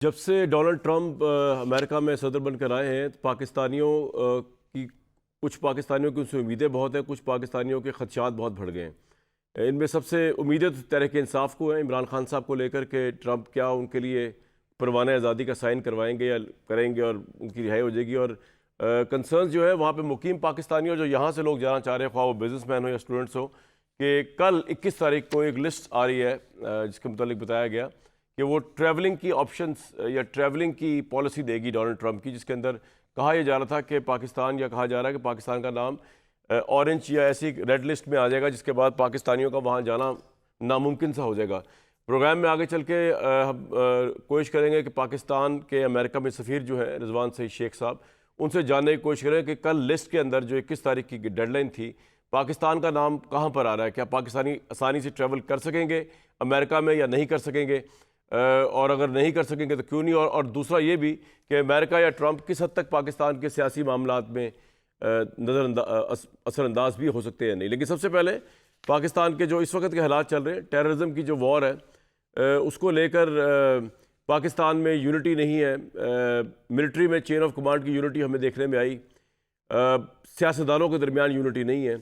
जब से Donald Trump America में सदर बनकर आए हैं तो पाकिस्तानियों की कुछ पाकिस्तानियों की उनसे उम्मीदें बहुत हैं, कुछ पाकिस्तानियों के खदशात बहुत बढ़ गए हैं। इनमें सबसे उम्मीदें तो तहरीक इंसाफ को हैं, इमरान खान साहब को लेकर के ट्रंप क्या उनके लिए परवाना आज़ादी का साइन करवाएंगे या करेंगे और उनकी रिहाई हो जाएगी। और कंसर्न जो है वहाँ पे मुकीम पाकिस्तानियों जो यहाँ से लोग जाना चाह रहे हैं, ख्वाह वो बिजनेसमैन हो या स्टूडेंट्स हो, कि कल 21 तारीख को एक लिस्ट आ रही है जिसके मुतालिक बताया गया कि वो ट्रैवलिंग की ऑप्शंस या ट्रैवलिंग की पॉलिसी देगी डोनाल्ड ट्रंप की, जिसके अंदर कहा यह जा रहा था कि पाकिस्तान, या कहा जा रहा है कि पाकिस्तान का नाम ऑरेंज या ऐसी रेड लिस्ट में आ जाएगा, जिसके बाद पाकिस्तानियों का वहाँ जाना नामुमकिन सा हो जाएगा। प्रोग्राम में आगे चल के हम कोशिश करेंगे कि पाकिस्तान के अमेरिका में सफ़ीर जो है रिजवान सईद शेख साहब, उनसे जानने की कोशिश करें कि कल लिस्ट के अंदर जो 21 तारीख की डेडलाइन थी, पाकिस्तान का नाम कहाँ पर आ रहा है, क्या पाकिस्तानी आसानी से ट्रैवल कर सकेंगे अमेरिका में या नहीं कर सकेंगे, और अगर नहीं कर सकेंगे तो क्यों नहीं। और दूसरा ये भी कि अमेरिका या ट्रंप किस हद तक पाकिस्तान के सियासी मामलात में असरअंदाज भी हो सकते हैं नहीं। लेकिन सबसे पहले पाकिस्तान के जो इस वक्त के हालात चल रहे हैं, टेररिज्म की जो वॉर है, उसको लेकर पाकिस्तान में यूनिटी नहीं है। मिलिट्री में चेन ऑफ कमांड की यूनिटी हमें देखने में आई, सियासतदानों के दरमियान यूनिटी नहीं है।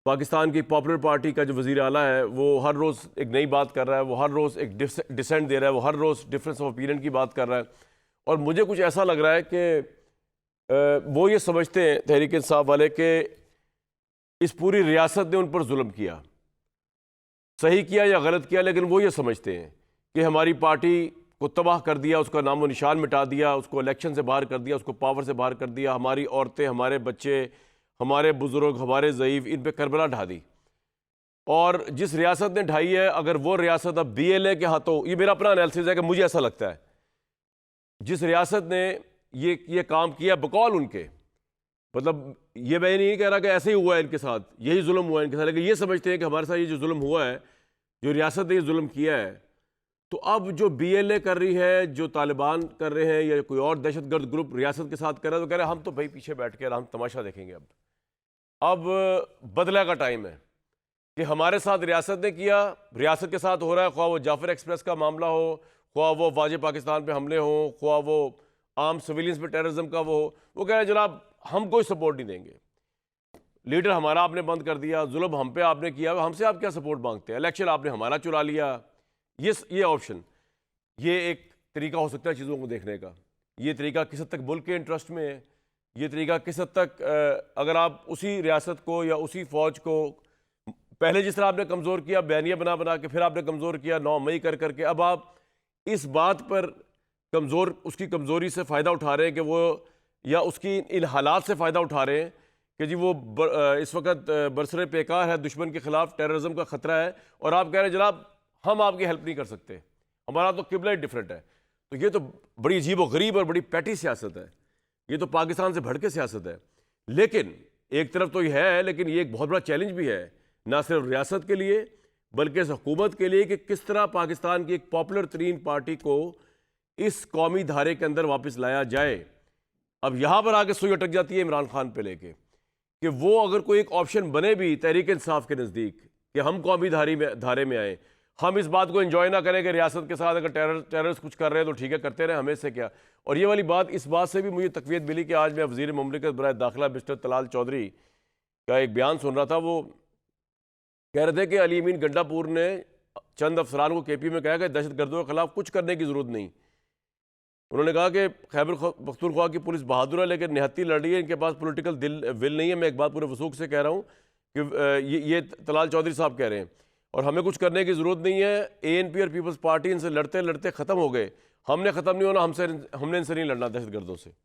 पाकिस्तान की पॉपुलर पार्टी का जो वज़ीर आला है वो हर रोज़ एक नई बात कर रहा है, वो हर रोज़ एक डिसेंट दे रहा है, वो हर रोज़ डिफरेंस ऑफ ओपिनियन की बात कर रहा है। और मुझे कुछ ऐसा लग रहा है कि वो ये समझते हैं तहरीक इंसाफ वाले कि इस पूरी रियासत ने उन पर जुल्म किया, सही किया या गलत किया, लेकिन वो ये समझते हैं कि हमारी पार्टी को तबाह कर दिया, उसका नामो निशान मिटा दिया, उसको इलेक्शन से बाहर कर दिया, उसको पावर से बाहर कर दिया, हमारी औरतें, हमारे बच्चे, हमारे बुजुर्ग, हमारे ज़ईफ़, इन पे करबला ढा दी। और जिस रियासत ने ढाई है, अगर वो रियासत अब BLA के हाथों, ये मेरा अपना एनालिसिस है कि मुझे ऐसा लगता है, जिस रियासत ने ये काम किया बकौल उनके, मतलब ये मैं नहीं कह रहा कि ऐसे ही हुआ है इनके साथ, यही जुल्म हुआ है इनके साथ, लेकिन ये समझते हैं कि हमारे साथ ये जो जुल्म हुआ है, जो रियासत ने ये जुल्म किया है, तो अब जो BLA कर रही है, जो तालिबान कर रहे हैं या कोई और दहशतगर्द ग्रुप रियासत के साथ कर रहा है, तो कह रहे हैं हम तो भाई पीछे बैठ के हम तमाशा देखेंगे। अब बदला का टाइम है कि हमारे साथ रियासत ने किया, रियासत के साथ हो रहा है, ख्वाह वो जाफर एक्सप्रेस का मामला हो, ख्वाह वो वाजे पाकिस्तान पे हमले हो, ख्वाह वो आम सिविलियंस पे टेररिज्म का वो कह रहे हैं जनाब हम कोई सपोर्ट नहीं देंगे, लीडर हमारा आपने बंद कर दिया, जुल्म हम पे आपने किया, हमसे आप क्या सपोर्ट मांगते हैं, इलेक्शन आपने हमारा चुरा लिया। ये ऑप्शन, ये एक तरीका हो सकता है चीज़ों को देखने का। ये तरीका किस हद तक मुल्क के इंटरेस्ट में है, ये तरीका किस हद तक अगर आप उसी रियासत को या उसी फ़ौज को पहले जिस तरह आपने कमज़ोर किया, बयानिया बना बना के फिर आपने कमज़ोर किया 9 मई कर करके, अब आप इस बात पर उसकी कमज़ोरी से फ़ायदा उठा रहे हैं कि वो, या उसकी इन हालात से फ़ायदा उठा रहे हैं कि जी वो इस वक्त बरसरे पेकार है, दुश्मन के ख़िलाफ़ टेररिज्म का ख़तरा है, और आप कह रहे हैं जनाब हम आपकी हेल्प नहीं कर सकते, हमारा तो किबला ही डिफरेंट है। तो ये तो बड़ी अजीब व गरीब और बड़ी पैटी सियासत है, ये तो पाकिस्तान से बढ़ के सियासत है। लेकिन एक तरफ तो ये है, लेकिन ये एक बहुत बड़ा चैलेंज भी है, ना सिर्फ रियासत के लिए बल्कि इस हुकूमत के लिए, कि किस तरह पाकिस्तान की एक पॉपुलर तरीन पार्टी को इस कौमी धारे के अंदर वापस लाया जाए। अब यहाँ पर आके सुई अटक जाती है इमरान खान पे लेके, कि वो अगर कोई एक ऑप्शन बने भी तहरीक इंसाफ के नज़दीक कि हम कौमी धारे में आए, हम इस बात को एंजॉय ना करें कि रियासत के साथ अगर टेररिस्ट कुछ कर रहे हैं तो ठीक है, करते रहे, हमें से क्या। और ये वाली बात, इस बात से भी मुझे तकवीत मिली कि आज मैं वज़ीर मुमलिकत बराए दाखिला मिस्टर तलाल चौधरी का एक बयान सुन रहा था। वो कह रहे थे कि अली अमीन गंडापुर ने चंद अफसरान को KP में कहा कि दहशतगर्दों के खिलाफ कुछ करने की ज़रूरत नहीं। उन्होंने कहा कि खैबर पख्तूनख्वा की पुलिस बहादुर है, लेकिन निहत्ती लड़ रही है, इनके पास पोलिटिकल विल नहीं है। मैं एक बात पूरे वसूख से कह रहा हूँ कि ये तलाल चौधरी साहब कह रहे हैं, और हमें कुछ करने की ज़रूरत नहीं है। ANP और पीपल्स पार्टी इनसे लड़ते लड़ते ख़त्म हो गए, हमने ख़त्म नहीं होना, हमने इनसे नहीं लड़ना दहशतगर्दों से।